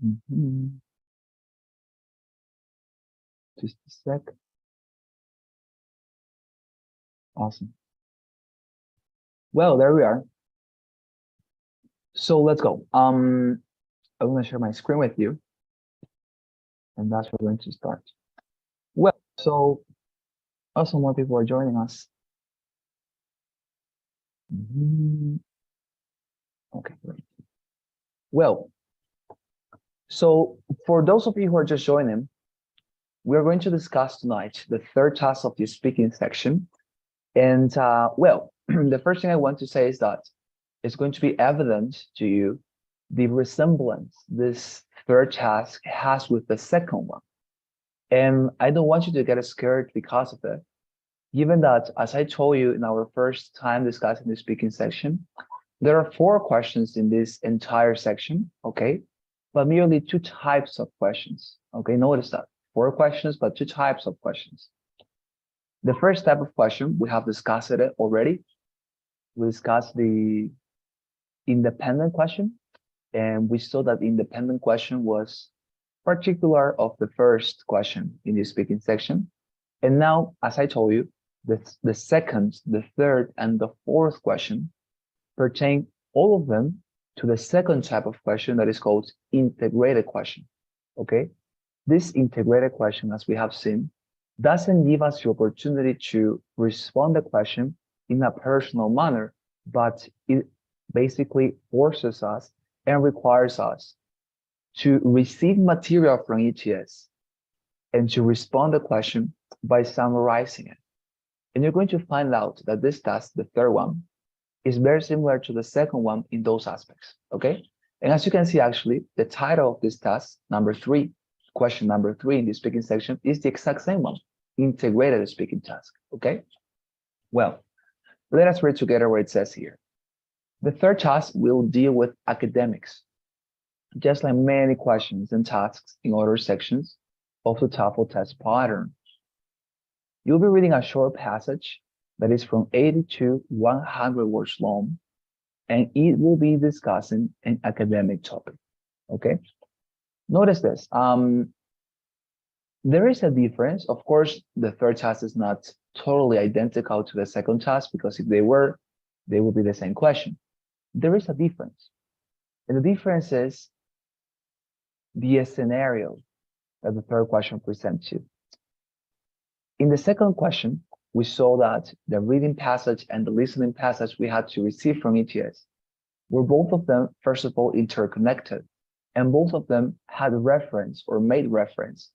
Mhm. Just a sec. Awesome. Well, there we are. So let's go. I'm gonna share my screen with you, and that's where we're going to start. Well, so also more people are joining us. Mhm. Okay, great. Well, so for those of you who are just joining, we are going to discuss tonight the third task of the speaking section. And well, the first thing I want to say is that it's going to be evident to you the resemblance this third task has with the second one. And I don't want you to get scared because of it, given that, as I told you in our first time discussing the speaking section, there are 4 questions in this entire section, okay? But merely 2 types of questions, okay? Notice that 4 questions, but 2 types of questions. The first type of question, we have discussed it already. We discussed the independent question, and we saw that the independent question was particular of the first question in the speaking section. And now, as I told you, the second, the third, and the fourth question pertain all of them to the second type of question that is called integrated question. Okay? This integrated question, as we have seen, doesn't give us the opportunity to respond the question in a personal manner, but it basically forces us and requires us to receive material from ETS and to respond the question by summarizing it. And you're going to find out that this task, the third one, is very similar to the second one in those aspects, okay? And as you can see, actually, the title of this task, number 3, question number 3 in the speaking section is the exact same one, integrated speaking task, okay? Well, let us read together what it says here. The third task will deal with academics, just like many questions and tasks in other sections of the TOEFL test pattern. You'll be reading a short passage that is from 80 to 100 words long, and it will be discussing an academic topic, okay? Notice this. There is a difference. Of course, the third task is not totally identical to the second task, because if they were, they would be the same question. There is a difference. And the difference is the scenario that the third question presents you. In the second question, we saw that the reading passage and the listening passage we had to receive from ETS were both of them, first of all, interconnected, and both of them had reference or made reference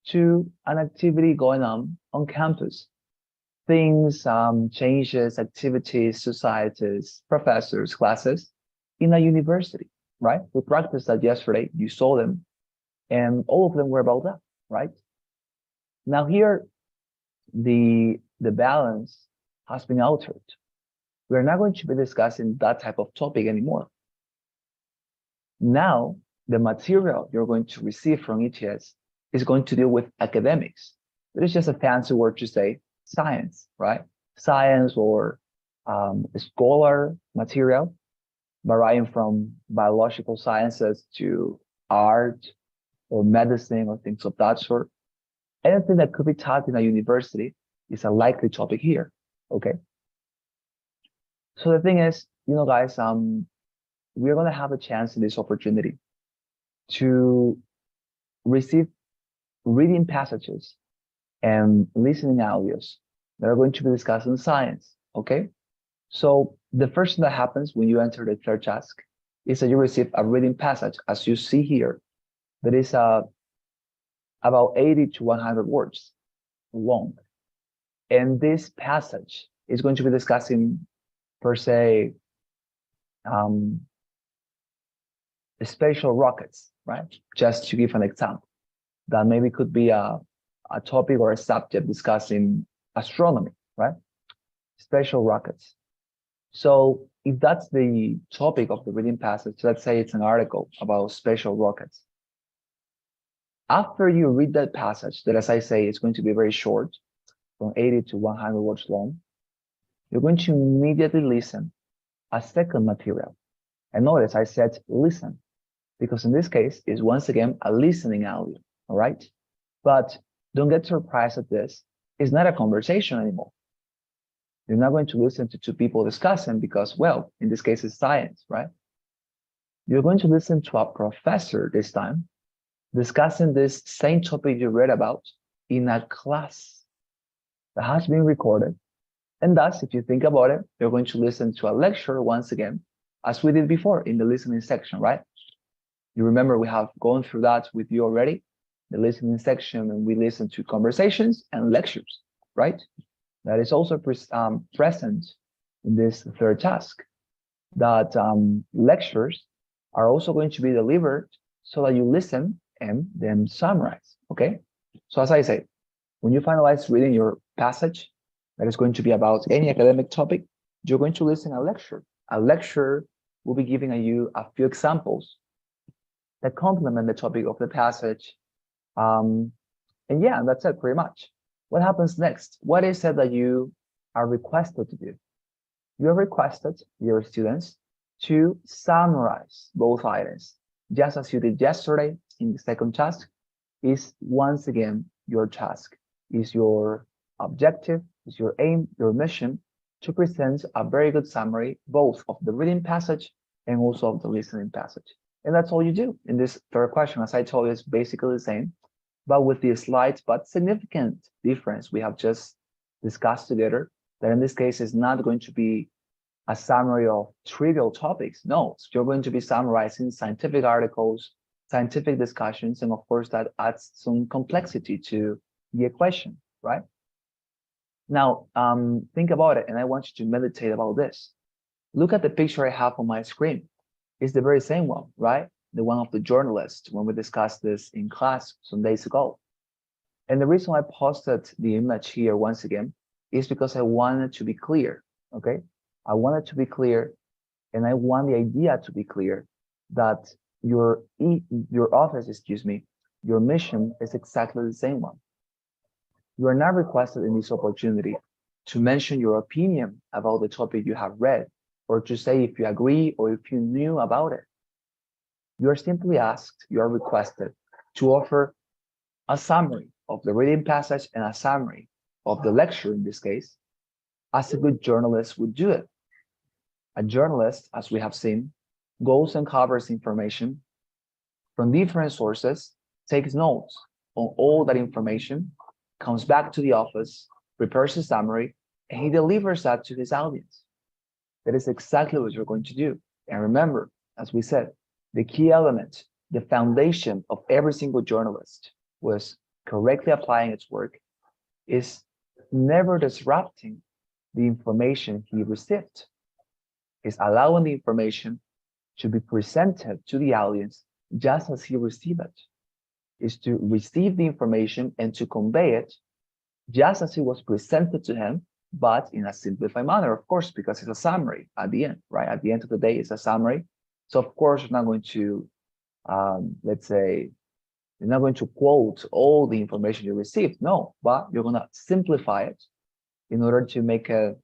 to an activity going on campus. Things, changes, activities, societies, professors, classes in a university, right? We practiced that yesterday. You saw them, and all of them were about that, right? Now here, the balance has been altered. We're not going to be discussing that type of topic anymore. Now, the material you're going to receive from ETS is going to deal with academics. It is just a fancy word to say science, right? Science or scholar material, varying from biological sciences to art or medicine or things of that sort. Anything that could be taught in a university is a likely topic here, okay? So the thing is, you know, guys, we're gonna have a chance in this opportunity to receive reading passages and listening audios that are going to be discussing science, okay? So the first thing that happens when you enter the third task is that you receive a reading passage, as you see here, that is about 80 to 100 words long. And this passage is going to be discussing, per se, spatial rockets, right? Just to give an example, that maybe could be a topic or a subject discussing astronomy, right? Spatial rockets. So if that's the topic of the reading passage, let's say it's an article about spatial rockets. After you read that passage, that, as I say, is going to be very short, from 80 to 100 words long, you're going to immediately listen a second material. And notice I said listen. because in this case, it's once again a listening audio, all right? But don't get surprised at this. It's not a conversation anymore. You're not going to listen to two people discussing because, well, in this case, it's science, right? You're going to listen to a professor this time discussing this same topic you read about in a class that has been recorded. And thus, if you think about it, you're going to listen to a lecture once again, as we did before in the listening section, right? You remember we have gone through that with you already, the listening section, and we listen to conversations and lectures, right? That is also present in this third task, that lectures are also going to be delivered so that you listen and then summarize, okay? So as I say, when you finalize reading your passage, that is going to be about any academic topic, you're going to listen a lecture. A lecture will be giving you a few examples that complement the topic of the passage. And yeah, that's it pretty much. What happens next? What is it that you are requested to do? You are requested, your students, to summarize both items, just as you did yesterday in the second task. Is once again your task, is your objective, is your aim, your mission to present a very good summary both of the reading passage and also of the listening passage. And that's all you do in this third question. As I told you, it's basically the same, but with the slight but significant difference we have just discussed together, that in this case is not going to be a summary of trivial topics. No, you're going to be summarizing scientific articles, scientific discussions, and of course that adds some complexity to the equation, right? Now, think about it, and I want you to meditate about this. Look at the picture I have on my screen. It's the very same one, right? The one of the journalist when we discussed this in class some days ago. And the reason I posted the image here once again is because I wanted to be clear, okay? I wanted to be clear, and I want the idea to be clear that your office, your mission is exactly the same one. You are not requested in this opportunity to mention your opinion about the topic you have read, or to say if you agree or if you knew about it. You are simply asked, you are requested to offer a summary of the reading passage and a summary of the lecture in this case, as a good journalist would do it. A journalist, as we have seen, goes and covers information from different sources, takes notes on all that information, comes back to the office, prepares a summary, and he delivers that to his audience. That is exactly what you're going to do. And remember, as we said, the key element, the foundation of every single journalist was correctly applying its work, is never disrupting the information he received, is allowing the information to be presented to the audience just as he received it, is to receive the information and to convey it just as it was presented to him, but in a simplified manner, of course, because it's a summary at the end, right? At the end of the day, it's a summary. So of course, you're not going to, let's say, you're not going to quote all the information you received, no, but you're going to simplify it in order to make it,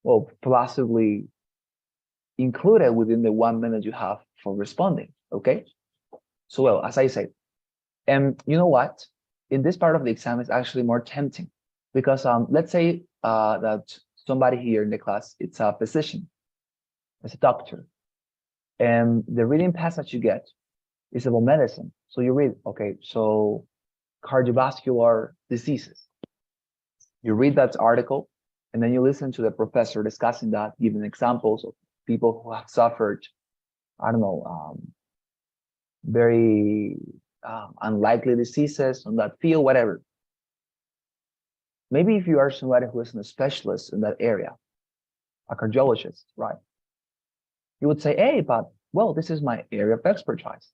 well, plausibly included within the 1 minute you have for responding, okay? So, well, as I said, and you know what? In this part of the exam, it's actually more tempting because let's say that somebody here in the class, it's a physician, it's a doctor, and the reading passage you get is about medicine. So you read, okay, so cardiovascular diseases. You read that article, and then you listen to the professor discussing that, giving examples of people who have suffered, I don't know, very unlikely diseases on that field, whatever. Maybe if you are somebody who is a specialist in that area, a cardiologist, right? You would say, hey, but, well, this is my area of expertise.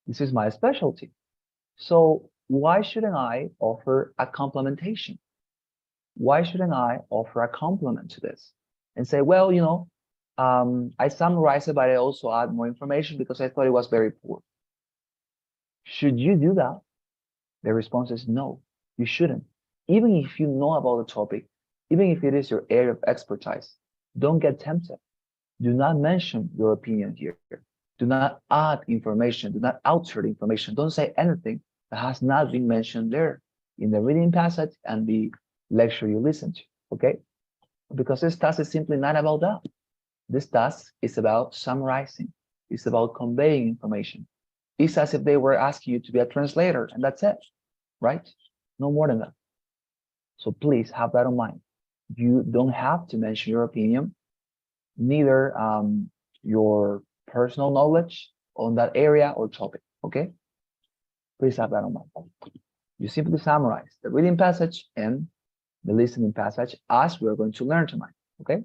This is my specialty. So why shouldn't I offer a complementation? Why shouldn't I offer a complement to this and say, well, you know, I summarized it, but I also add more information because I thought it was very poor. Should you do that? The response is no, you shouldn't. Even if you know about the topic, even if it is your area of expertise, don't get tempted. Do not mention your opinion here. Do not add information. Do not alter the information. Don't say anything that has not been mentioned there in the reading passage and the lecture you listen to, okay? Because this task is simply not about that. This task is about summarizing. It's about conveying information. It's as if they were asking you to be a translator, and that's it, right? No more than that. So please have that in mind. You don't have to mention your opinion, neither your personal knowledge on that area or topic, okay? Please have that in mind. You simply summarize the reading passage and the listening passage as we're going to learn tonight, okay?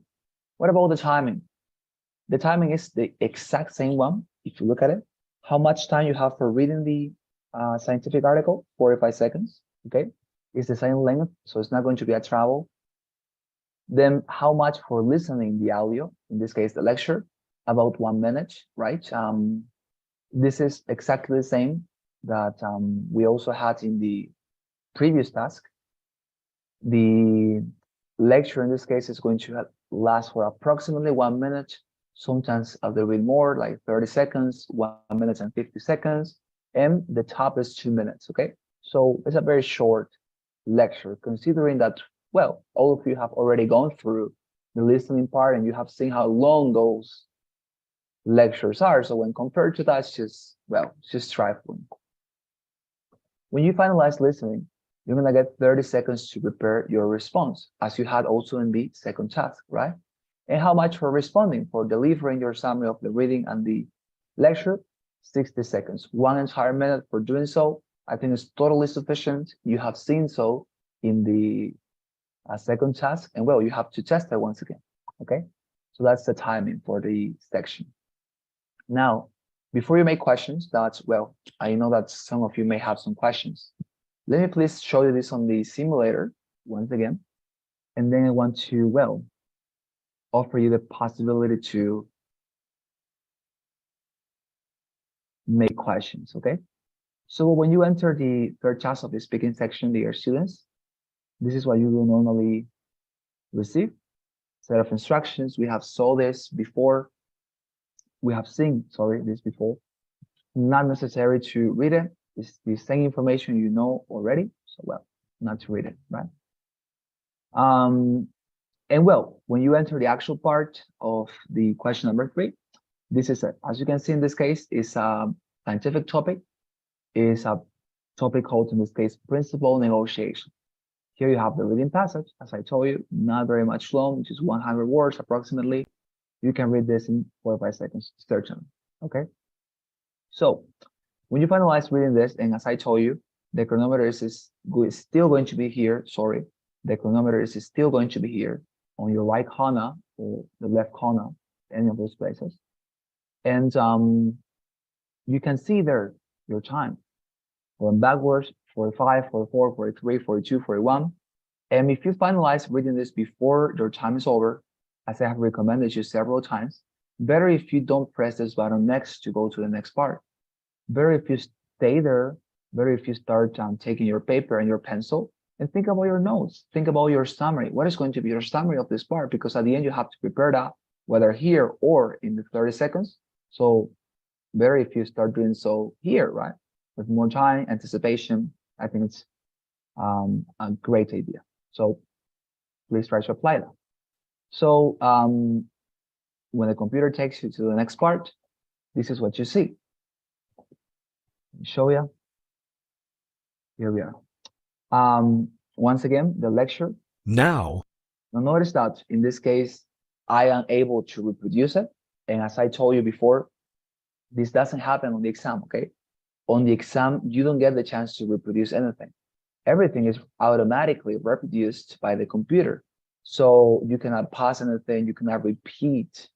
What about the timing? The timing is the exact same one. If you look at it, how much time you have for reading the scientific article, 45 seconds, okay? It's the same length, so it's not going to be a travel. Then how much for listening the audio, in this case, the lecture, about 1 minute, right? This is exactly the same that we also had in the previous task. The lecture in this case is going to last for approximately 1 minute, sometimes a little bit more, like 30 seconds, 1 minute and 50 seconds, and the top is 2 minutes, okay? So it's a very short lecture, considering that, well, all of you have already gone through the listening part and you have seen how long those lectures are. So when compared to that, it's just, well, it's just trifling. When you finalize listening, you're gonna get 30 seconds to prepare your response, as you had also in the second task, right? And how much for responding, for delivering your summary of the reading and the lecture? 60 seconds, 1 entire minute for doing so. I think it's totally sufficient. You have seen so in the second task, and well, you have to test it once again, okay? So that's the timing for the section. Now, before you make questions, that's, well, I know that some of you may have some questions. Let me please show you this on the simulator once again. And then I want to, well, offer you the possibility to make questions, okay? So when you enter the third task of the speaking section, dear students, this is what you will normally receive. Set of instructions. We have saw this before. We have seen, sorry, this before. Not necessary to read it. It's the same information you know already. So, well, not to read it, right? And well, when you enter the actual part of the question number 3, this is it. As you can see in this case, it's a scientific topic. It's a topic called, in this case, principal negotiation. Here you have the reading passage, as I told you, not very much long, just 100 words approximately. You can read this in 4 or 5 seconds, certainly. Okay. So when you finalize reading this, and as I told you, the chronometer is still going to be here. Sorry, the chronometer is still going to be here on your right corner or the left corner, any of those places. And you can see there your time. Going backwards, 45, 44, 43, 42, 41. And if you finalize reading this before your time is over, as I have recommended you several times, better if you don't press this button next to go to the next part. Better if you stay there, better if you start taking your paper and your pencil and think about your notes, think about your summary. What is going to be your summary of this part? Because at the end, you have to prepare that, whether here or in the 30 seconds. So better if you start doing so here, right? With more time, anticipation. I think it's a great idea. So please try to apply that. So when the computer takes you to the next part, this is what you see. Show you. Here we are. Once again, the lecture. Now notice that in this case, I am able to reproduce it. And as I told you before, this doesn't happen on the exam, okay? On the exam, you don't get the chance to reproduce anything. Everything is automatically reproduced by the computer. So you cannot pause anything, you cannot repeat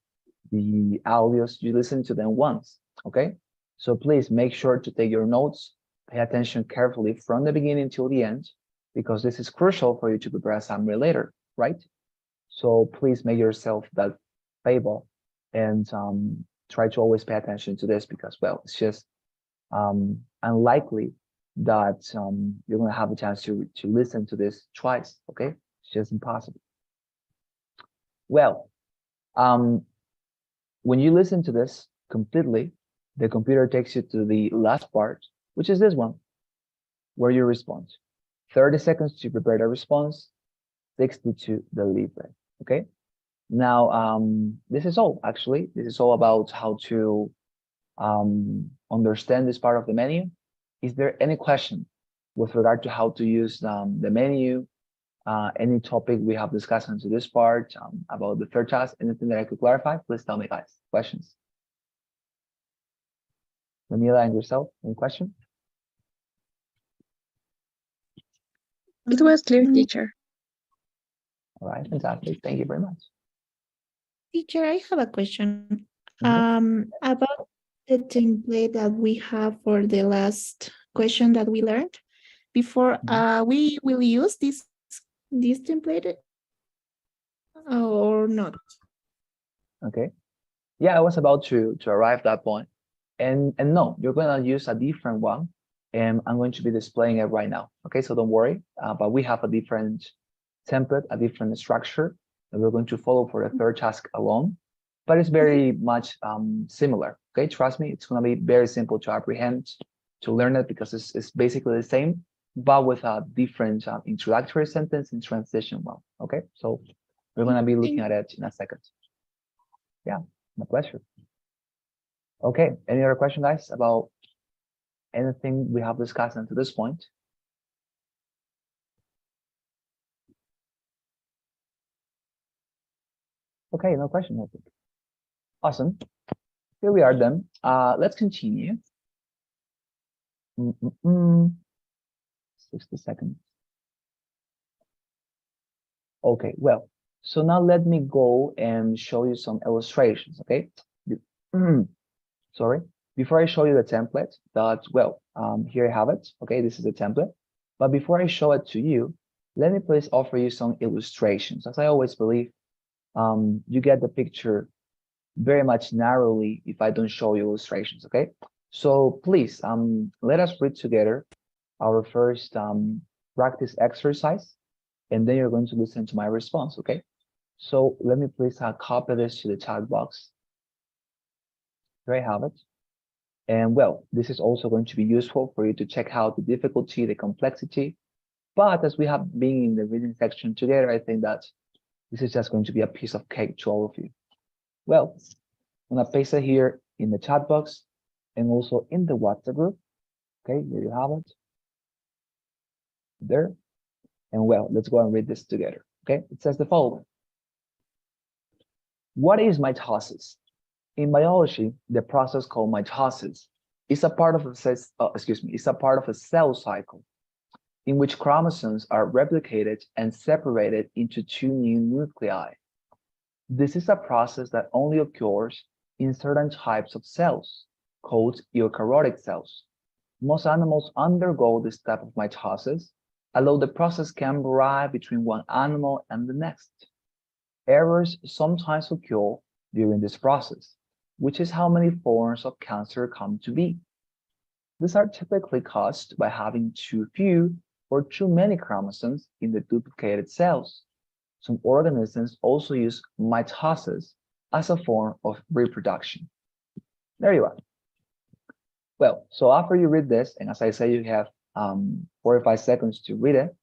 the audios, you listen to them once, okay? So please make sure to take your notes, pay attention carefully from the beginning till the end, because this is crucial for you to prepare a summary later, right? So please make yourself that favor and try to always pay attention to this, because, well, it's just unlikely that you're going to have a chance to listen to this twice, okay? It's just impossible. Well, when you listen to this completely, the computer takes you to the last part, which is this one, where you respond. 30 seconds to prepare the response, 60 to deliver it. Okay. Now, this is all actually. This is all about how to understand this part of the menu. Is there any question with regard to how to use the menu? Any topic we have discussed into this part about the third task? Anything that I could clarify? Please tell me, guys. Questions? Manila and yourself, any question? It was clear, teacher. All right, fantastic. Thank you very much. Teacher, I have a question. About the template that we have for the last question that we learned before. We will use this template or not? Okay. Yeah, I was about to arrive at that point. And no, you're going to use a different one. And I'm going to be displaying it right now. Okay, so don't worry. But we have a different template, a different structure that we're going to follow for the third task alone. But it's very much similar. Okay, trust me, it's going to be very simple to apprehend, to learn it, because it's basically the same, but with a different introductory sentence and transition one. Okay, so we're going to be looking at it in a second. Yeah, my pleasure. Okay, any other question, guys, about anything we have discussed until this point? Okay, no question, I think. Awesome. Here we are then. Let's continue. 60 seconds. Okay, well, so now let me go and show you some illustrations, okay? Sorry. Before I show you the template, here I have it. Okay, this is the template. But before I show it to you, let me please offer you some illustrations. As I always believe, you get the picture very much narrowly if I don't show you illustrations, okay? So please, let us read together our first practice exercise, and then you're going to listen to my response, okay? So let me please copy this to the chat box. Here I have it. And well, this is also going to be useful for you to check out the difficulty, the complexity. But as we have been in the reading section together, I think that this is just going to be a piece of cake to all of you. Well, I'm gonna paste it here in the chat box and also in the WhatsApp group. Okay, here you have it. There. And well, let's go and read this together. Okay, it says the following. What is mitosis? In biology, the process called mitosis is a part of a cell cycle in which chromosomes are replicated and separated into two new nuclei. This is a process that only occurs in certain types of cells, called eukaryotic cells. Most animals undergo this type of mitosis, although the process can vary between one animal and the next. Errors sometimes occur during this process, which is how many forms of cancer come to be. These are typically caused by having too few or too many chromosomes in the duplicated cells. Some organisms also use mitosis as a form of reproduction. There you are. Well, so after you read this, and as I say, you have 4 or 5 seconds to read it,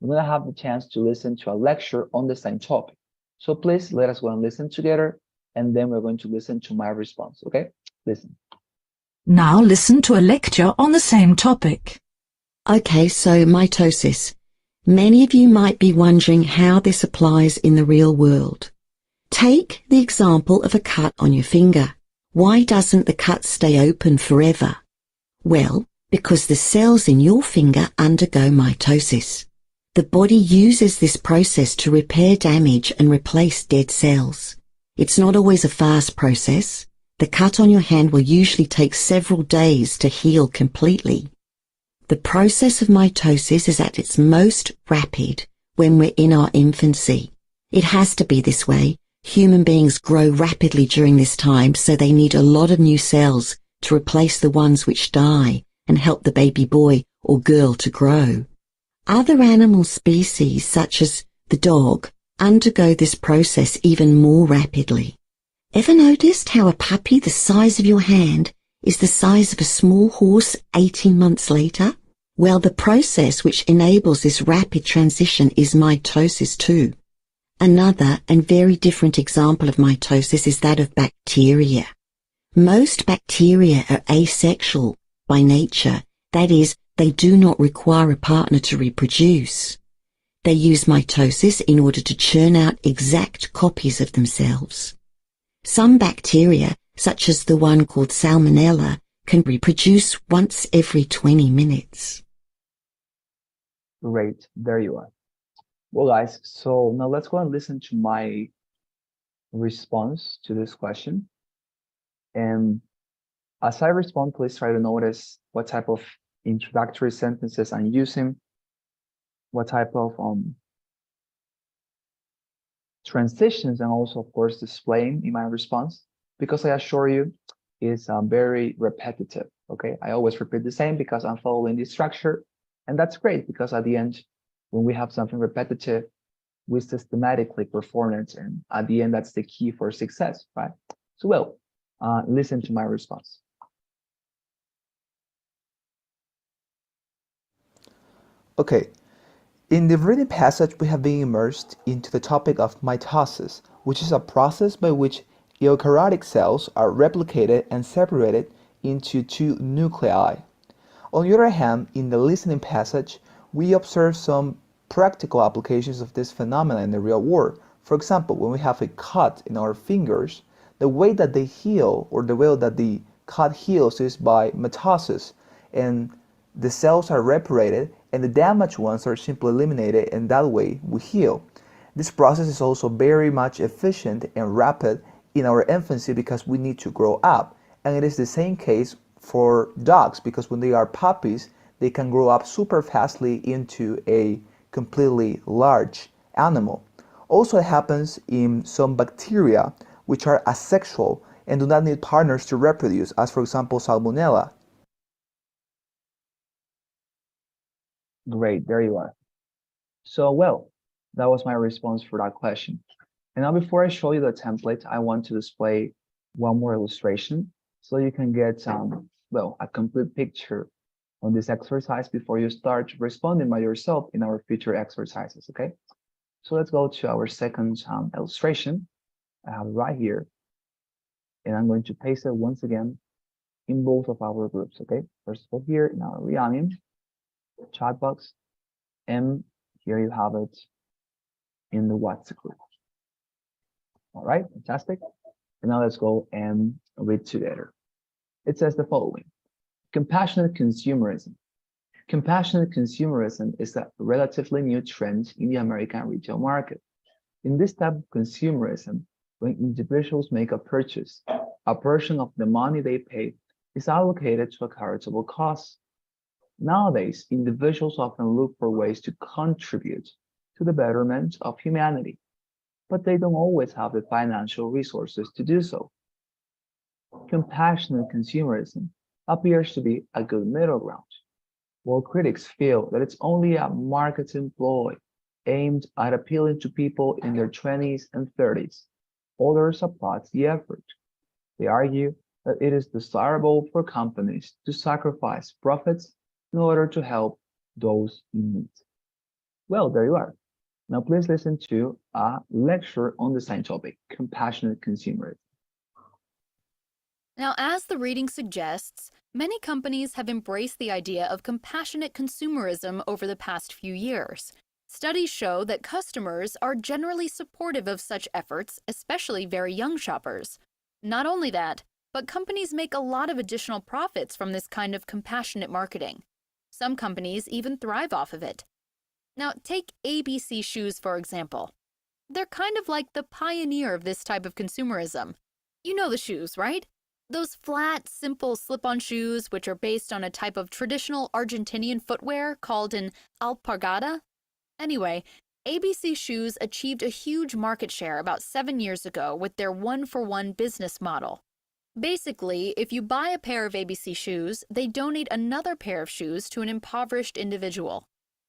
you're going to have the chance to listen to a lecture on the same topic. So please let us go and listen together, and then we're going to listen to my response, okay? Listen. Now listen to a lecture on the same topic. Okay, so mitosis. Many of you might be wondering how this applies in the real world. Take the example of a cut on your finger. Why doesn't the cut stay open forever? Well, because the cells in your finger undergo mitosis. The body uses this process to repair damage and replace dead cells. It's not always a fast process. The cut on your hand will usually take several days to heal completely. The process of mitosis is at its most rapid when we're in our infancy. It has to be this way. Human beings grow rapidly during this time, so they need a lot of new cells to replace the ones which die and help the baby boy or girl to grow. Other animal species, such as the dog, undergo this process even more rapidly. Ever noticed how a puppy the size of your hand is the size of a small horse 18 months later? Well, the process which enables this rapid transition is mitosis too. Another and very different example of mitosis is that of bacteria. Most bacteria are asexual by nature, that is, they do not require a partner to reproduce. They use mitosis in order to churn out exact copies of themselves. Some bacteria, such as the one called Salmonella, can reproduce once every 20 minutes. Great, there you are. Well, guys, so now let's go and listen to my response to this question. And as I respond, please try to notice what type of introductory sentences I'm using, what type of transitions I'm also, of course, displaying in my response, because I assure you, it's very repetitive, okay? I always repeat the same because I'm following the structure, and that's great because at the end, when we have something repetitive, we systematically perform it, and at the end, that's the key for success, right? So, well, listen to my response. Okay, in the reading passage, we have been immersed into the topic of mitosis, which is a process by which eukaryotic cells are replicated and separated into two nuclei. On the other hand, in the listening passage, we observe some practical applications of this phenomenon in the real world. For example, when we have a cut in our fingers, the way that they heal, or the way that the cut heals, is by mitosis, and the cells are reparated and the damaged ones are simply eliminated, and that way we heal. This process is also very much efficient and rapid in our infancy because we need to grow up, and it is the same case for dogs because when they are puppies they can grow up super fastly into a completely large animal. Also, it happens in some bacteria which are asexual and do not need partners to reproduce, as for example Salmonella. Great, there you are. So, well, that was my response for that question. And now before I show you the template, I want to display one more illustration so you can get, well, a complete picture on this exercise before you start responding by yourself in our future exercises, okay? So let's go to our second illustration. I have it right here. And I'm going to paste it once again in both of our groups, okay? First of all, here in our Reanium chat box, and here you have it in the WhatsApp group. All right, fantastic. And now let's go and read together. It says the following: compassionate consumerism. Compassionate consumerism is a relatively new trend in the American retail market. In this type of consumerism, when individuals make a purchase, a portion of the money they pay is allocated to a charitable cause. Nowadays, individuals often look for ways to contribute to the betterment of humanity, but they don't always have the financial resources to do so. Compassionate consumerism appears to be a good middle ground. While critics feel that it's only a marketing ploy aimed at appealing to people in their 20s and 30s, others applaud the effort. They argue that it is desirable for companies to sacrifice profits in order to help those in need. Well, there you are. Now please listen to a lecture on the same topic, compassionate consumerism. Now, as the reading suggests, many companies have embraced the idea of compassionate consumerism over the past few years. Studies show that customers are generally supportive of such efforts, especially very young shoppers. Not only that, but companies make a lot of additional profits from this kind of compassionate marketing. Some companies even thrive off of it. Now, take ABC Shoes, for example. They're kind of like the pioneer of this type of consumerism. You know the shoes, right? Those flat, simple slip-on shoes which are based on a type of traditional Argentinian footwear called an alpargata. Anyway, ABC Shoes achieved a huge market share about 7 years ago with their one-for-one business model. Basically, if you buy a pair of ABC shoes, they donate another pair of shoes to an impoverished individual.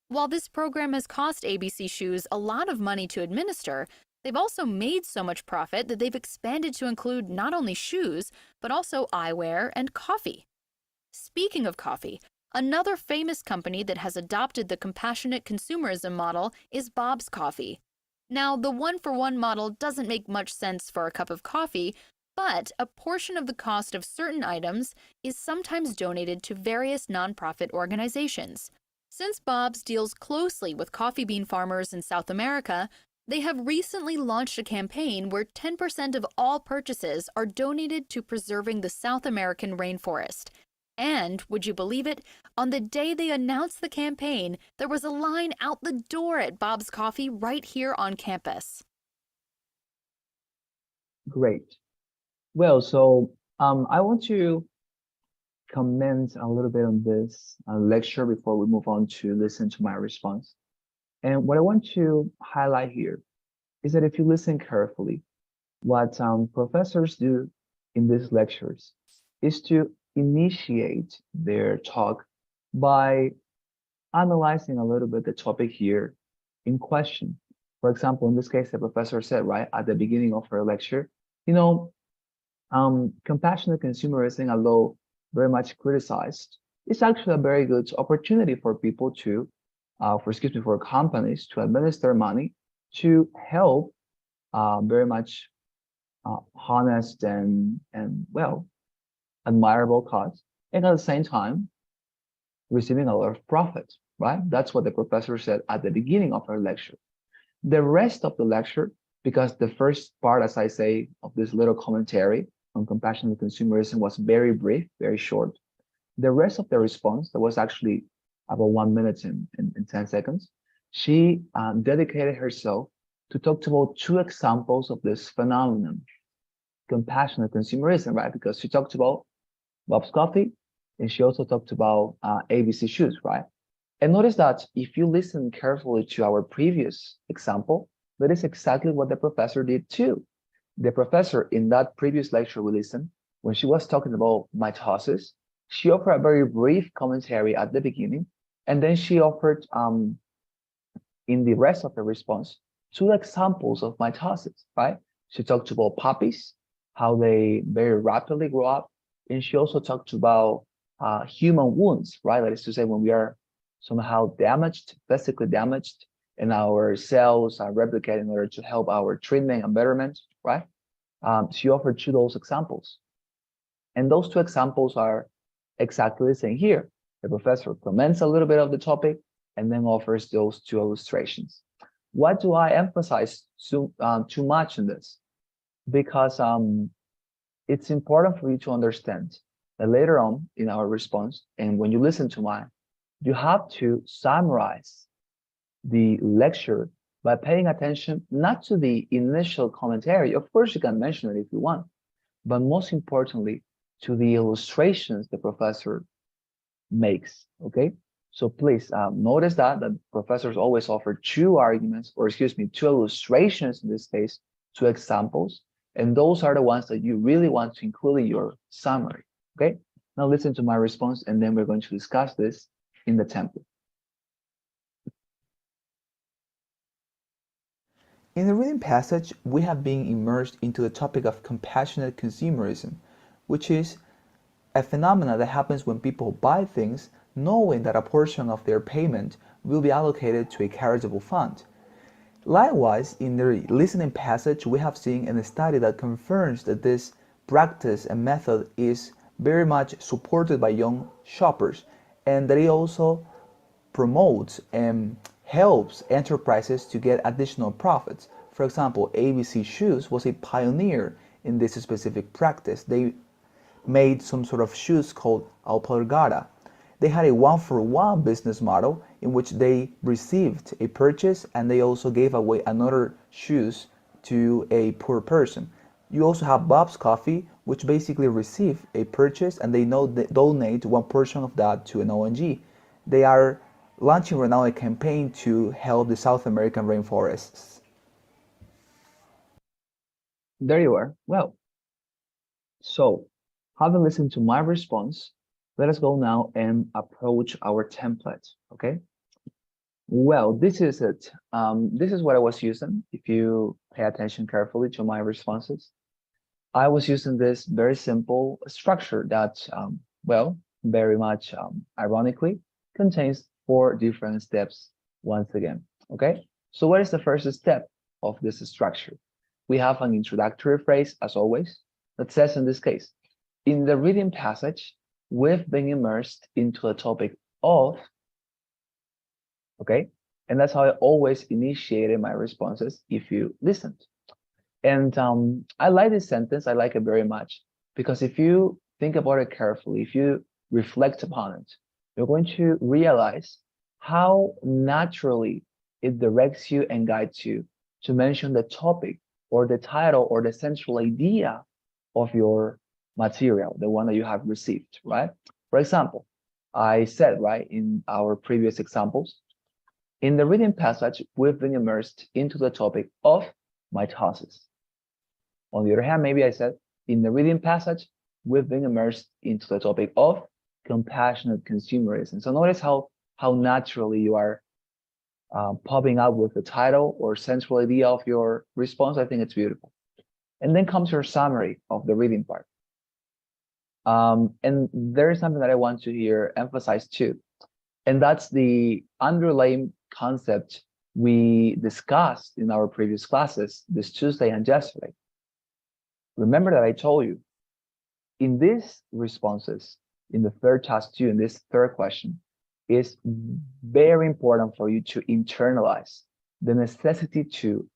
While this program has cost ABC Shoes a lot of money to administer, They've also made so much profit that they've expanded to include not only shoes, but also eyewear and coffee. Speaking of coffee, another famous company that has adopted the compassionate consumerism model is Bob's Coffee. Now, the one-for-one model doesn't make much sense for a cup of coffee, but a portion of the cost of certain items is sometimes donated to various nonprofit organizations. Since Bob's deals closely with coffee bean farmers in South America, they have recently launched a campaign where 10% of all purchases are donated to preserving the South American rainforest. And, would you believe it, on the day they announced the campaign, there was a line out the door at Bob's Coffee right here on campus. Great. Well, so I want to comment a little bit on this lecture before we move on to listen to my response. And what I want to highlight here is that if you listen carefully, what professors do in these lectures is to initiate their talk by analyzing a little bit the topic here in question. For example, in this case, the professor said right at the beginning of her lecture, compassionate consumerism, although very much criticized, is actually a very good opportunity for people to for companies to administer money to help very much honest and well, admirable cause, and at the same time receiving a lot of profit, right? That's what the professor said at the beginning of her lecture. The rest of the lecture, because the first part, as I say, of this little commentary on compassionate consumerism was very brief, very short. The rest of the response, that was actually about 1 minute and 10 seconds, she dedicated herself to talk about two examples of this phenomenon, compassionate consumerism, right? Because she talked about Bob's Coffee, and she also talked about ABC shoes, right? And notice that if you listen carefully to our previous example, that is exactly what the professor did too. The professor in that previous lecture we listened, when she was talking about mitosis, she offered a very brief commentary at the beginning, and then she offered in the rest of the response, two examples of mitosis, right? She talked about puppies, how they very rapidly grow up, and she also talked about human wounds, right? That is to say, when we are somehow damaged, physically damaged, and our cells are replicating in order to help our treatment and betterment, right? She offered two of those examples. And those two examples are exactly the same here. The professor comments a little bit of the topic and then offers those two illustrations. Why do I emphasize too much in this? Because it's important for you to understand that later on in our response, and when you listen to mine, you have to summarize the lecture by paying attention not to the initial commentary. Of course, you can mention it if you want, but most importantly, to the illustrations the professor makes, okay? So please notice that the professors always offer two arguments, or excuse me, two illustrations in this case, two examples, and those are the ones that you really want to include in your summary, okay? Now listen to my response, and then we're going to discuss this in the template. In the reading passage, we have been immersed into the topic of compassionate consumerism, which is a phenomenon that happens when people buy things knowing that a portion of their payment will be allocated to a charitable fund. Likewise, in the listening passage, we have seen a study that confirms that this practice and method is very much supported by young shoppers, and that it also promotes and helps enterprises to get additional profits. For example, ABC Shoes was a pioneer in this specific practice. They made some sort of shoes called alpargata. They had a one-for-one business model in which they received a purchase and they also gave away another shoes to a poor person. You also have Bob's Coffee, which basically receive a purchase and they donate one portion of that to an ONG. They are launching right now a campaign to help the South American rainforests. There you are. Well, so having listened to my response, let us go now and approach our template, okay? Well, this is it. This is what I was using. If you pay attention carefully to my responses, I was using this very simple structure that, well, very much ironically contains 4 different steps once again. Okay, so what is the first step of this structure? We have an introductory phrase, as always, that says in this case, in the reading passage, we've been immersed into a topic of, okay? And that's how I always initiated my responses if you listened. And I like this sentence. I like it very much because if you think about it carefully, if you reflect upon it, you're going to realize how naturally it directs you and guides you to mention the topic or the title or the central idea of your material, the one that you have received, right? For example, I said, right, in our previous examples, in the reading passage, we've been immersed into the topic of mitosis. On the other hand, maybe I said, in the reading passage, we've been immersed into the topic of compassionate consumerism. So notice how naturally you are popping out with the title or central idea of your response. I think it's beautiful. And then comes your summary of the reading part. And there is something that I want to here emphasize too, and that's the underlying concept we discussed in our previous classes this Tuesday and yesterday. Remember that I told you in these responses, in the third task too, in this third question, is very important for you to internalize the necessity to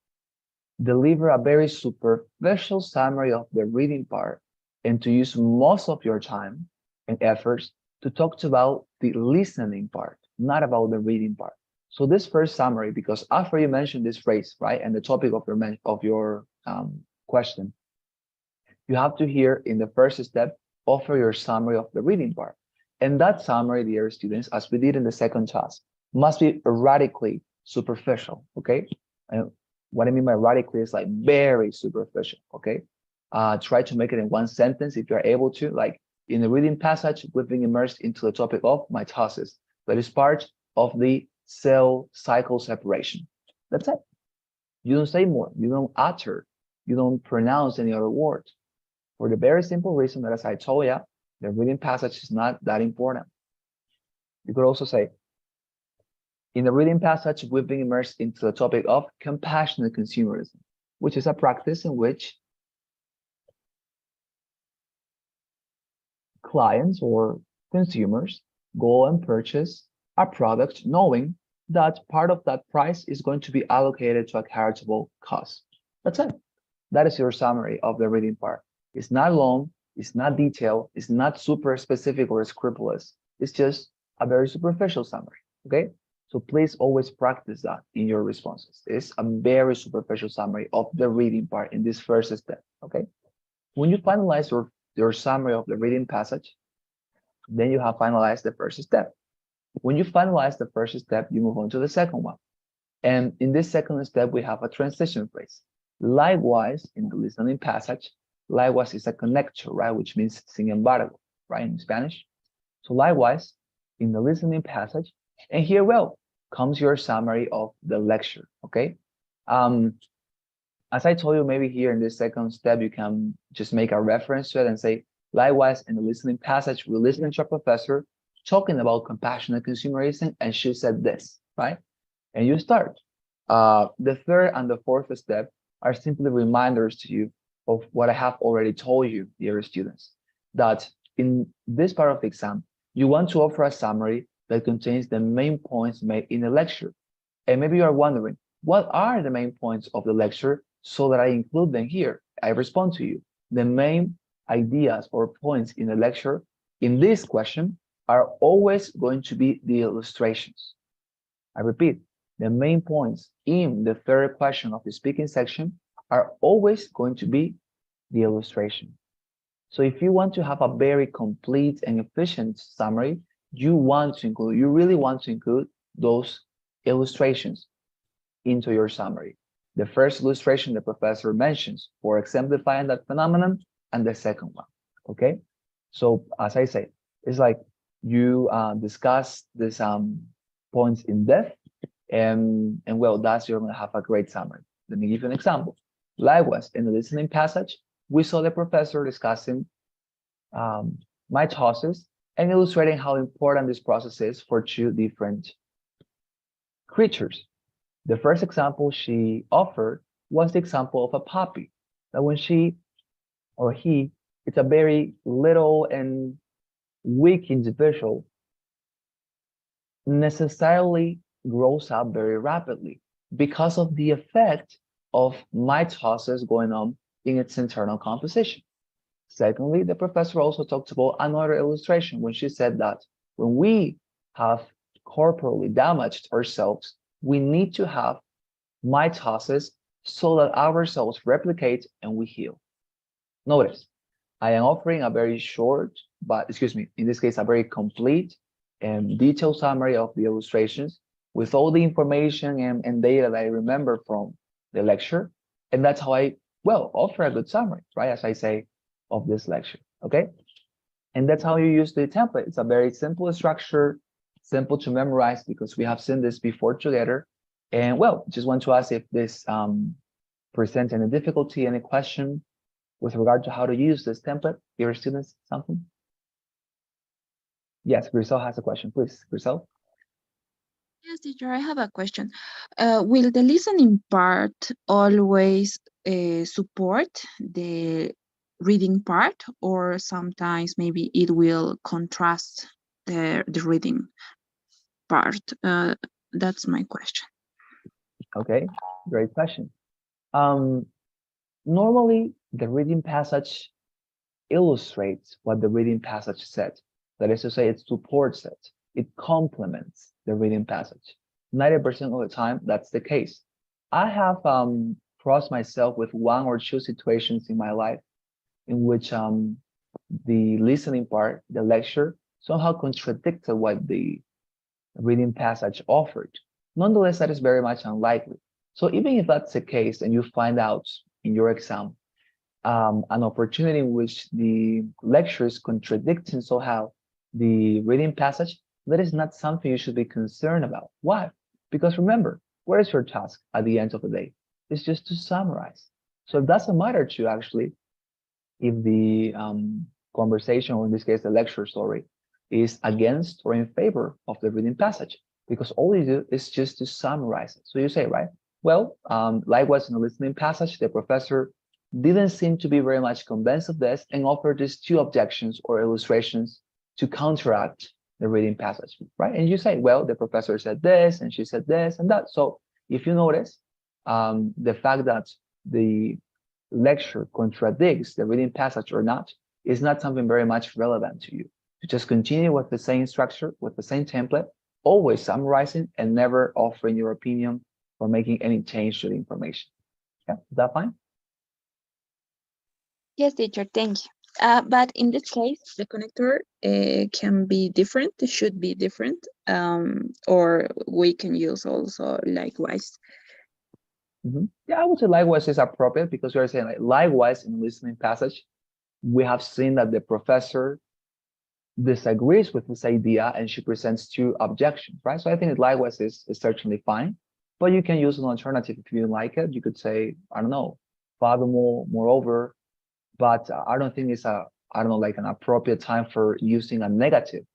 deliver a very superficial summary of the reading part and to use most of your time and efforts to talk about the listening part, not about the reading part. So this first summary, because after you mentioned this phrase, right, and the topic of your question, you have to here in the first step offer your summary of the reading part. And that summary, dear students, as we did in the second task, must be radically superficial, okay? And what I mean by radically is like very superficial, okay? Try to make it in one sentence if you're able to, like in the reading passage, we've been immersed into the topic of mitosis. That is part of the cell cycle separation. That's it. You don't say more, you don't utter, you don't pronounce any other words. For the very simple reason that, as I told you, the reading passage is not that important. You could also say, in the reading passage, we've been immersed into the topic of compassionate consumerism, which is a practice in which clients or consumers go and purchase a product knowing that part of that price is going to be allocated to a charitable cause. That's it. That is your summary of the reading part. It's not long, it's not detailed, it's not super specific or scrupulous. It's just a very superficial summary, okay? So please always practice that in your responses. It's a very superficial summary of the reading part in this first step, okay? When you finalize your summary of the reading passage, then you have finalized the first step. When you finalize the first step, you move on to the second one. And in this second step, we have a transition phrase. Likewise, in the listening passage, likewise is a connector, right? Which means sin embargo, right? In Spanish. So likewise, in the listening passage, and here, well, comes your summary of the lecture, okay? As I told you, maybe here in this second step, you can just make a reference to it and say, likewise, in the listening passage, we listened to a professor talking about compassionate consumerism, and she said this, right? And you start. The third and the fourth step are simply reminders to you of what I have already told you, dear students, that in this part of the exam, you want to offer a summary that contains the main points made in the lecture. And maybe you are wondering, what are the main points of the lecture so that I include them here? I respond to you. The main ideas or points in the lecture in this question are always going to be the illustrations. I repeat, the main points in the third question of the speaking section are always going to be the illustration. So if you want to have a very complete and efficient summary, you really want to include those illustrations into your summary. The first illustration the professor mentions for exemplifying that phenomenon, and the second one, okay? So as I say, it's like you discuss these points in depth, And well, thus you're going to have a great summary. Let me give you an example. Likewise, in the listening passage, we saw the professor discussing mitosis and illustrating how important this process is for two different creatures. The first example she offered was the example of a puppy, that when she or he, it's a very little and weak individual, necessarily grows up very rapidly because of the effect of mitosis going on in its internal composition. Secondly, the professor also talked about another illustration when she said that when we have corporally damaged ourselves, we need to have mitosis so that our cells replicate and we heal. Notice, I am offering a very short, but excuse me, in this case, a very complete and detailed summary of the illustrations with all the information and data that I remember from the lecture. And that's how I, well, offer a good summary, right? As I say, of this lecture, okay? And that's how you use the template. It's a very simple structure, simple to memorize because we have seen this before together. And well, just want to ask if this presents any difficulty, any question with regard to how to use this template. Your students, something? Yes, Grisel has a question, please, Grisel. Yes, teacher, I have a question. Will the listening part always support the reading part, or sometimes maybe it will contrast the reading part? That's my question. Okay, great question. Normally, the reading passage illustrates what the reading passage said. That is to say, it supports it. It complements the reading passage. 90% of the time, that's the case. I have crossed myself with one or two situations in my life in which the listening part, the lecture, somehow contradicted what the reading passage offered. Nonetheless, that is very much unlikely. So even if that's the case and you find out in your exam an opportunity in which the lecture is contradicting somehow the reading passage, that is not something you should be concerned about. Why? Because remember, what is your task at the end of the day? It's just to summarize. So it doesn't matter to you actually if the conversation, or in this case, the lecture story, is against or in favor of the reading passage, because all you do is just to summarize it. So you say, right, well, likewise in the listening passage, the professor didn't seem to be very much convinced of this and offered these two objections or illustrations to counteract the reading passage, right? And you say, well, the professor said this and she said this and that. So if you notice, the fact that the lecture contradicts the reading passage or not is not something very much relevant to you. You just continue with the same structure, with the same template, always summarizing and never offering your opinion or making any change to the information. Yeah, is that fine? Yes, teacher, thank you. But in this case, the connector can be different, it should be different, or we can use also likewise. Yeah, I would say likewise is appropriate because we are saying like likewise in the listening passage, we have seen that the professor disagrees with this idea and she presents two objections, right? So I think that likewise is certainly fine, but you can use an alternative if you like it. You could say, I don't know, furthermore, moreover, but I don't think it's I don't know, like an appropriate time for using a negative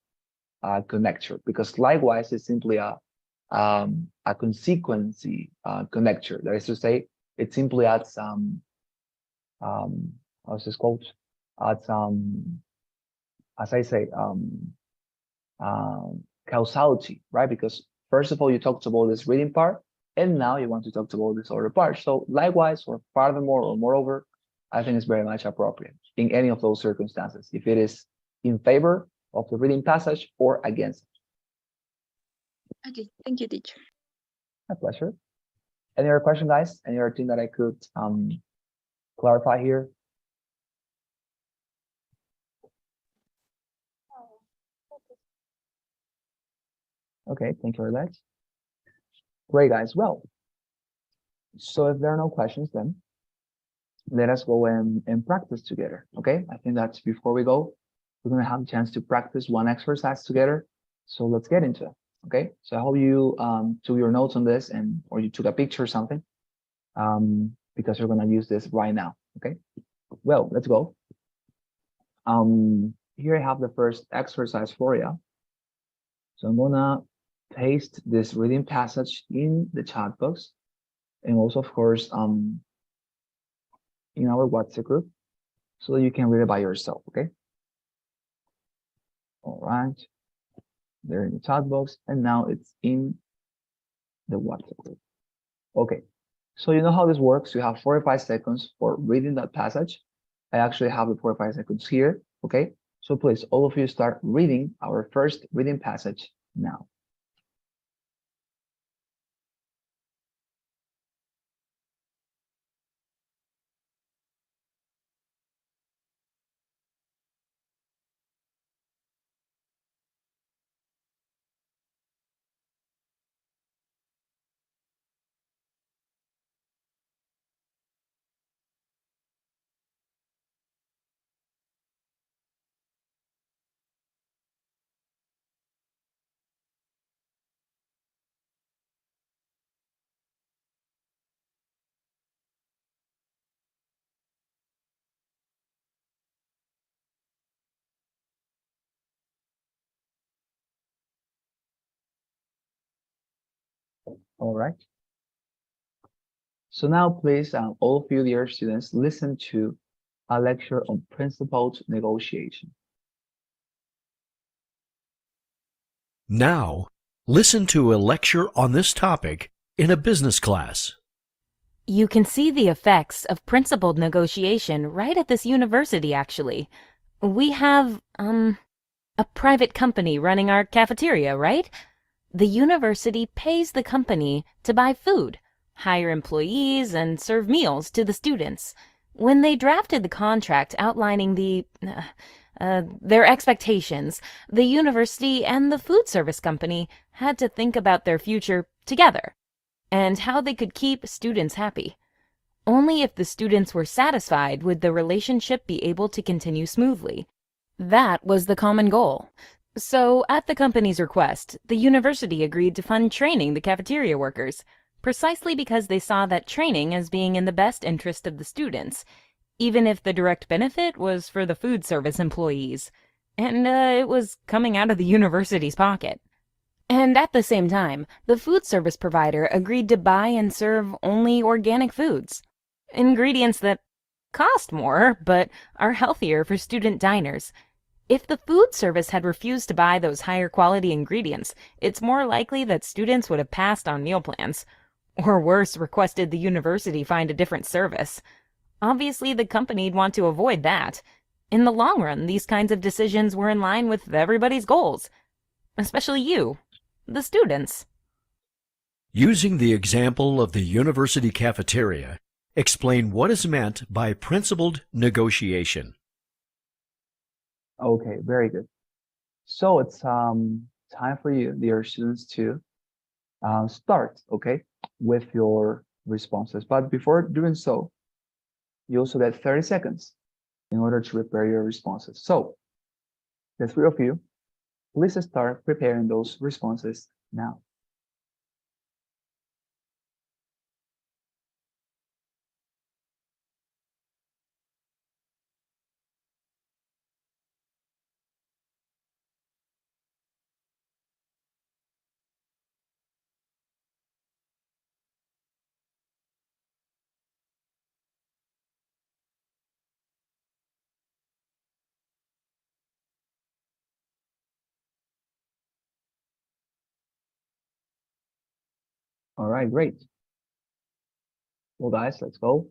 connector, because likewise is simply a consequency connector. That is to say, it simply adds how's this called? Adds as I say, causality, right? Because first of all, you talked about this reading part, and now you want to talk about this other part. So likewise, or furthermore, or moreover, I think it's very much appropriate in any of those circumstances, if it is in favor of the reading passage or against it. Okay, thank you, teacher. My pleasure. Any other question, guys? Any other thing that I could clarify here? Okay, thank you very much. Great, guys. Well, so if there are no questions, then let us go and practice together. Okay, I think that before we go, we're going to have a chance to practice one exercise together. So let's get into it. Okay, so I hope you took your notes on this or you took a picture or something, because we're gonna use this right now. Okay, well, let's go. Here I have the first exercise for you. So I'm gonna paste this reading passage in the chat box, and also, of course, in our WhatsApp group, so that you can read it by yourself. Okay. All right. There in the chat box, and now it's in the WhatsApp group. Okay. So you know how this works. You have 45 seconds for reading that passage. I actually have the 45 seconds here. Okay. So please, all of you start reading our first reading passage now. All right. So now, please, all of you dear students, listen to a lecture on principled negotiation. Now, listen to a lecture on this topic in a business class. You can see the effects of principled negotiation right at this university, actually. We have, a private company running our cafeteria, right? The university pays the company to buy food, hire employees, and serve meals to the students. When they drafted the contract outlining their expectations, the university and the food service company had to think about their future together and how they could keep students happy. Only if the students were satisfied would the relationship be able to continue smoothly. That was the common goal. So, at the company's request, the university agreed to fund training the cafeteria workers, precisely because they saw that training as being in the best interest of the students, even if the direct benefit was for the food service employees, and it was coming out of the university's pocket. And at the same time, the food service provider agreed to buy and serve only organic foods, ingredients that cost more but are healthier for student diners. If the food service had refused to buy those higher quality ingredients, it's more likely that students would have passed on meal plans, or worse, requested the university find a different service. Obviously, the company'd want to avoid that. In the long run, these kinds of decisions were in line with everybody's goals, especially you, the students. Using the example of the university cafeteria, explain what is meant by principled negotiation. Okay, very good. So it's time for you, dear students, to start, okay, with your responses. But before doing so, you also get 30 seconds in order to prepare your responses. So the three of you, please start preparing those responses now. All right, great. Well, guys, let's go.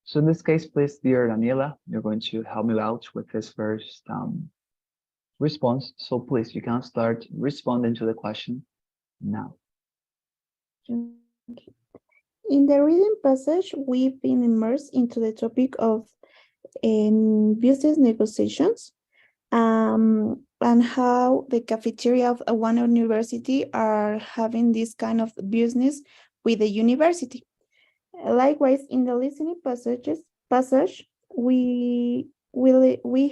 So in this case, please, dear Daniela, you're going to help me out with this first response. So please, you can start responding to the question now. In the reading passage, we've been immersed into the topic of business negotiations, and how the cafeteria of one university are having this kind of business with the university. Likewise, in the listening passage, we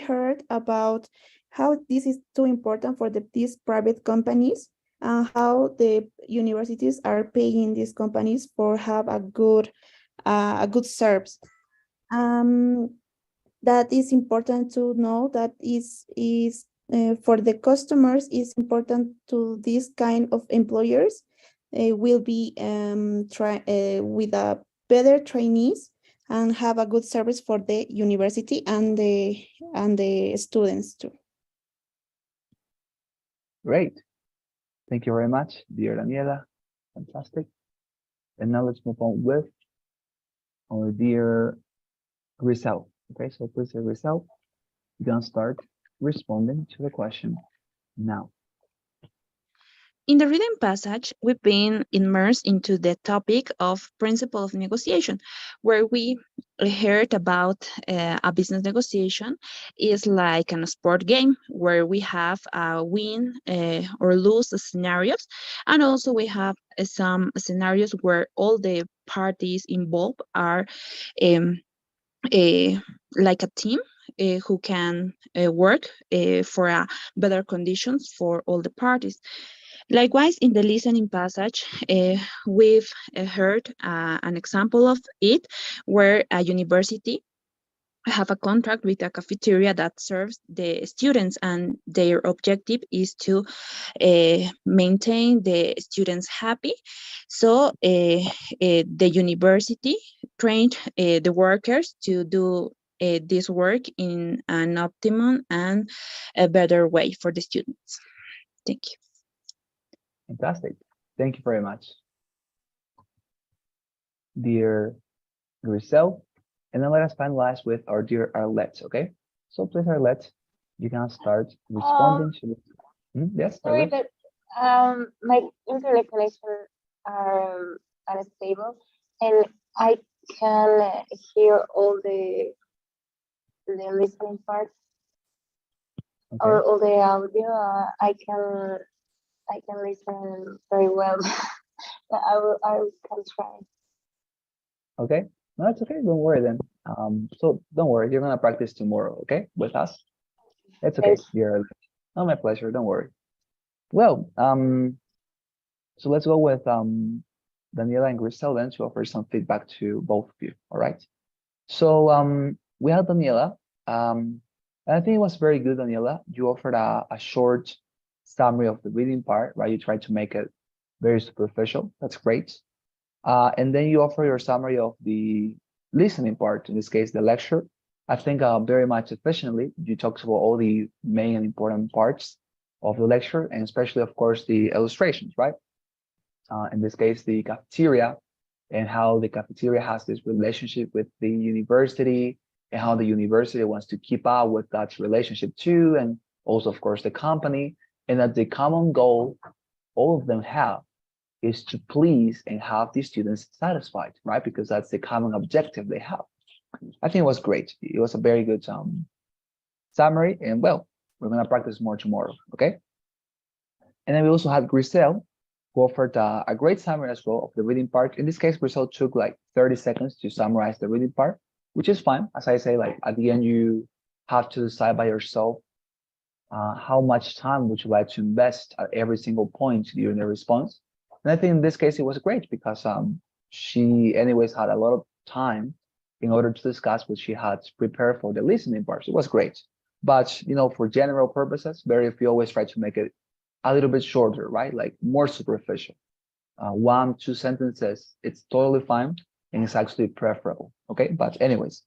heard about how this is too important for these private companies and how the universities are paying these companies for have a good service. That is important to know that is for the customers is important to this kind of employers will be try with a better trainees and have a good service for the university and the students too. Great. Thank you very much, dear Daniela. Fantastic. And now let's move on with our dear Grisel. Okay, so please, Grisel, you can start responding to the question now. In the reading passage, we've been immersed into the topic of principle of negotiation, where we heard about a business negotiation is like a sport game where we have win or lose scenarios, and also we have some scenarios where all the parties involved are like a team who can work for better conditions for all the parties. Likewise, in the listening passage, we've heard an example of it where a university have a contract with a cafeteria that serves the students, and their objective is to maintain the students happy. So the university trained the workers to do this work in an optimum and a better way for the students. Thank you. Fantastic. Thank you very much, dear Grisel. And then let us finalize with our dear Arlette, okay? So please, Arlette, you can start responding to yes, Sorry, Arlette? but my internet connection are unstable, and I can hear all the listening part or Okay. all the audio. I can listen very well. But I can try. Okay. No, that's okay. Don't worry then. So don't worry, you're gonna practice tomorrow, okay? With us. It's okay, Thank you. dear Arlette. Oh, my pleasure. Don't worry. Well, so let's go with Daniela and Grisel then to offer some feedback to both of you. All right. So we had Daniela. And I think it was very good, Daniela. You offered a short summary of the reading part, right? You tried to make it very superficial. That's great. And then you offer your summary of the listening part, in this case, the lecture. I think very much efficiently. You talked about all the main and important parts of the lecture, and especially, of course, the illustrations, right? In this case, the cafeteria, and how the cafeteria has this relationship with the university, and how the university wants to keep up with that relationship too, and also, of course, the company, and that the common goal all of them have is to please and have the students satisfied, right? Because that's the common objective they have. I think it was great. It was a very good summary, and well, we're gonna practice more tomorrow, okay? And then we also had Grisel, who offered a great summary as well of the reading part. In this case, Grisel took like 30 seconds to summarize the reading part, which is fine. As I say, like at the end, you have to decide by yourself how much time would you like to invest at every single point during the response. And I think in this case, it was great because she anyways had a lot of time in order to discuss what she had prepared for the listening part. It was great. But, you know, for general purposes, very few always try to make it a little bit shorter, right? Like more superficial. 1, 2 sentences, it's totally fine. And it's actually preferable, okay? But anyways,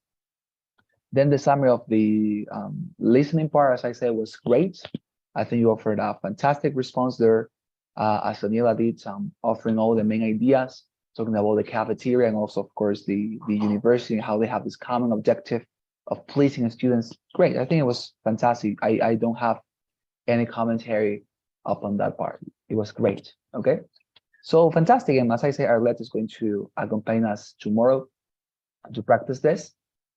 then the summary of the listening part, as I said, was great. I think you offered a fantastic response there, as Daniela did, offering all the main ideas, talking about the cafeteria and also, of course, the university and how they have this common objective of pleasing students. Great. I think it was fantastic. I don't have any commentary upon that part. It was great. Okay. So fantastic. And as I say, Arlette is going to accompany us tomorrow to practice this,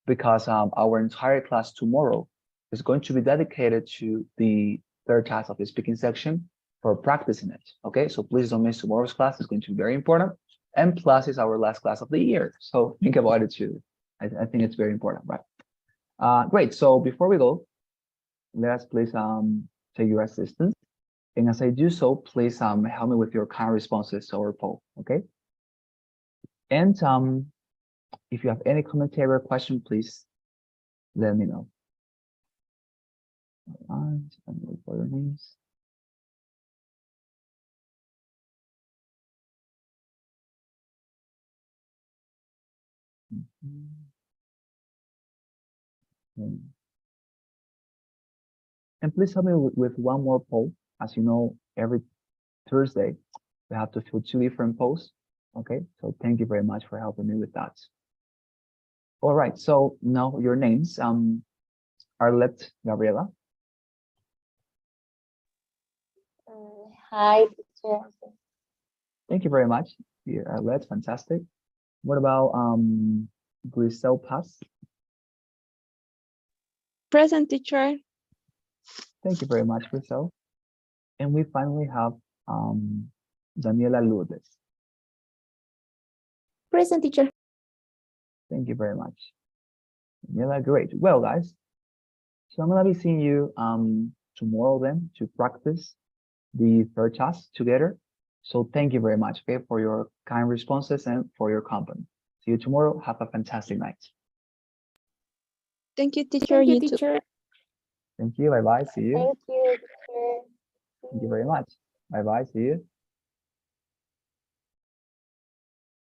because our entire class tomorrow is going to be dedicated to the third task of the speaking section for practicing it. Okay, so please don't miss tomorrow's class. It's going to be very important. And plus, it's our last class of the year. So think about it too. I think it's very important, right? Great. So before we go, let us please take your assistance And as I do so, please help me with your kind responses to our poll, okay? And if you have any commentary or question, please let me know. All right, let me look for your names. And please help me with one more poll. As you know, every Thursday, we have to fill 2 different polls. Okay, so thank you very much for helping me with that. All right, so now your names, Arlette, Gabriela. Hi, teacher. Thank you very much, dear Arlette, fantastic. What about Grisel Paz? Present, teacher. Thank you very much, Grisel. And we finally have Daniela Lourdes. Present, teacher. Thank you very much. Daniela, great. Well, guys, so I'm gonna be seeing you tomorrow then to practice the third task together. So thank you very much, okay, for your kind responses and for your company. See you tomorrow. Have a fantastic night. Thank you, teacher. Thank you, You too. teacher. Thank you. Bye bye. See you. Thank you, teacher. Thank you very much. Bye bye. See you.